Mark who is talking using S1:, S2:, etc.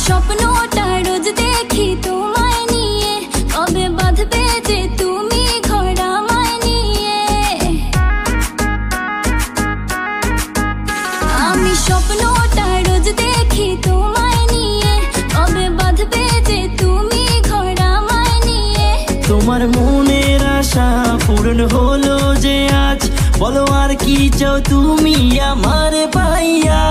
S1: স্বপ্নটা রোজ দেখি তোমায় নিয়ে, কবে বাঁধবে যে তুমি ঘর আমায় নিয়ে। আমি স্বপ্নটা রোজ দেখি তোমায় নিয়ে, কবে বাঁধবে যে তুমি ঘর আমায় নিয়ে।
S2: তোমার মনের আশা পূরণ হলো যে আজ, বলো আর কি চাও তুমি আমার পাইয়া।